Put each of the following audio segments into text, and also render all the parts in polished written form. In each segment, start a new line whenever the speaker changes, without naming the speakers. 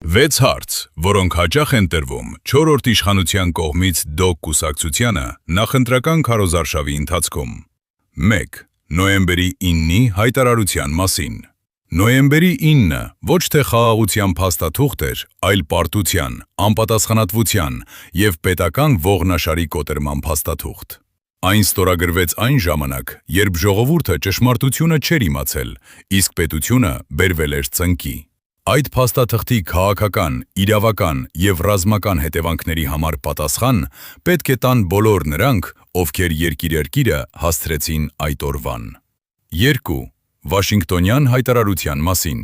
6 հարց, որոնք հաճախ են տրվում 4-րդ իշխանության կողմից ԴՕԿ կուսակցությանը նախընտրական քարոզարշավի ընթացքում։ 1. Նոյեմբերի 9-ի հայտարարության մասին։ Նոյեմբերի 9-ը ոչ թե խաղաղության փաստաթուղթ էր, այլ պարտության, անպատասխանատվության և պետական ողնաշարի կոտրման փաստաթուղթ։ Այն ստորագրվեց այն ժամանակ, երբ ժողովուրդը ճշմարտությունը չէր իմացել, իսկ պետությունը բերվել էր ծնկի։ Այդ փաստաթղթի քաղաքական, իրավական և ռազմական հետևանքների համար պատասխան պետք է տան բոլոր նրանք, ովքեր երկիրը հասցրեցին այդ օրվան։ 2. Վաշինգտոնյան հայտարարության մասին։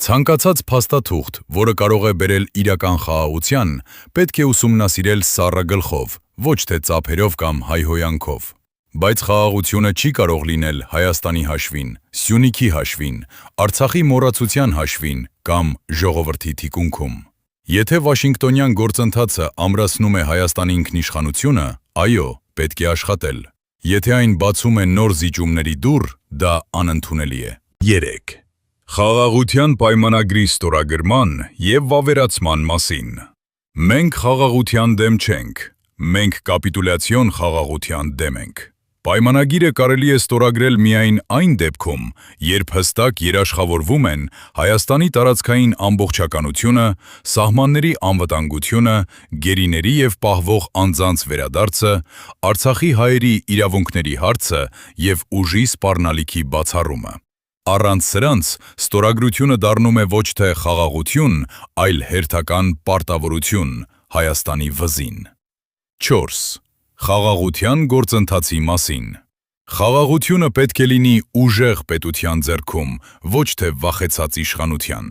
Ցանկացած փաստաթուղթ, որը կարող է բերել իրական խաղաղության, պետք է ուսումնասիրել սառը գլխով, ոչ թե ծափերով կամ հայհոյանքով։ Բայց խաղաղությունը չի կարող լինել Հայաստանի հաշվին, Սյունիքի հաշվին, Արցախի մոռացության հաշվին կամ ժողովրդի թիկունքում։ Եթե Վաշինգտոնյան գործընթացը ամրացնում է Հայաստանի ինքնիշխանությունը, այո, պետք է աշխատել։ Եթե այն բացում է նոր զիջումների դուռ, դա անընդունելի է։ 3. Խաղաղության պայմանագրի ստորագրման և վավերացման մասին։ Մենք խաղաղության դեմ չենք, մենք կապիտուլյացիոն խաղաղության դեմ ենք։ Պայմանագիրը կարելի է ստորագրել միայն այն դեպքում, երբ հստակ երաշխավորվում են Հայաստանի տարածքային ամբողջականությունը, սահմանների անվտանգությունը, գերիների և պահվող անձանց վերադարձը, Արցախի հայերի իրավունքների հարցը և ուժի սպառնալիքի բացառումը։ Առանց սրանց ստորագրությունը դառնում է ոչ թե խաղաղություն, այլ հերթական պարտավորություն Հայաստանի վզին։ 4. Խաղաղության գործընթացի մասին։ Խաղաղությունը պետք է լինի ուժեղ պետության ձեռքում, ոչ թե վախեցած իշխանության։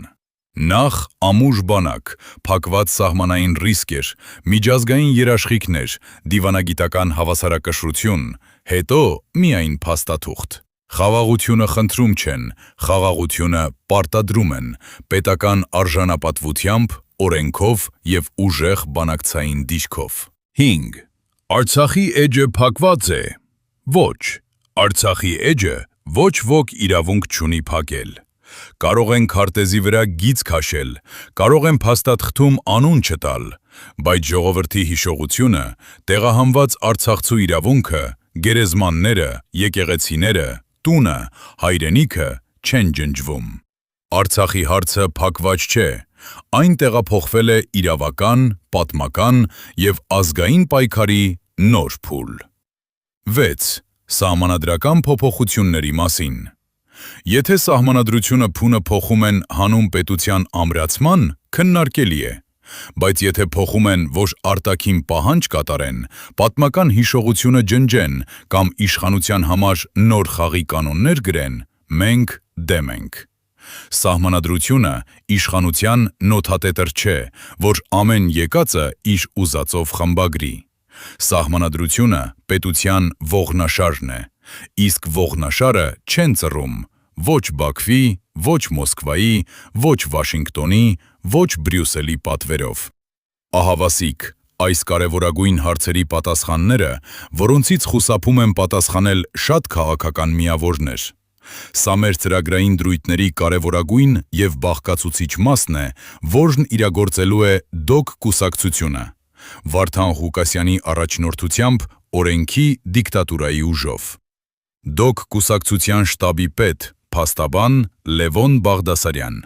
Նախ ամուր բանակ, փակված սահմանային ռիսկեր, միջազգային երաշխիքներ, դիվանագիտական հավասարակշռություն, հետո միայն փաստաթուղթ։ Խաղաղությունը խնդրում չեն, խաղաղությունը պարտադրում են, պետական արժանապատվությամբ, օրենքով և ուժեղ բանակցային դիրքով։ 5. Արցախի էջը փակված է։ Ոչ, Արցախի էջը ոչ ոք իրավունք չունի փակել։ Կարող են քարտեզի վրա գիծ քաշել, կարող են փաստաթղթում անուն չտալ, բայց ժողովրդի հիշողությունը, տեղահանված արցախցու իրավունքը, գերեզմանները, եկեղեցիները, տունը, հայրենիքը չեն ջնջվում։ Արցախի հարցը փակված չէ, այն տեղափոխվել է իրավական, պատմական և ազգային պայքարի նոր փուլ։ 6. Սահմանադրական փոփոխությունների մասին։ Եթե սահմանադրությունը փունը փոխում են հանուն պետության ամրացման, քննարկելի է, բայց եթե փոխում են, որ արտաքին պահանջ կատարեն, պատմական հիշողությունը ջնջեն կամ իշխանության համար նոր խաղի կանոններ գրեն, մենք դեմ ենք։ Սահմանադրությունը իշխանության նոթատետր չէ, որ ամեն եկածը իր ուզածով խմբագրի։ Սահմանադրությունը պետության ողնաշարն է, իսկ ողնաշարը չեն ծռում ոչ Բաքվի, ոչ Մոսկվայի, ոչ Վաշինգտոնի, ոչ Բրյուսելի պատվերով։ Ահավասիկ, այս կարևորագույն հարցերի պատասխանները, որոնցից խուսափում են պատասխանել շատ քաղաքական միավորներ։ Սա մեր ծրագրային դրույթների կարևորագույն և բաղկացուցիչ մասն է, որն իրագործելու է ԴՕԿ կուսակցությունը, Վարդան Ղուկասյանի առաջնորդությամբ օրենքի դիկտատուրայի ուժով։ ԴՕԿ կուսակցության շտաբի պետ, փաստաբան Լևոն Բաղդասարյան։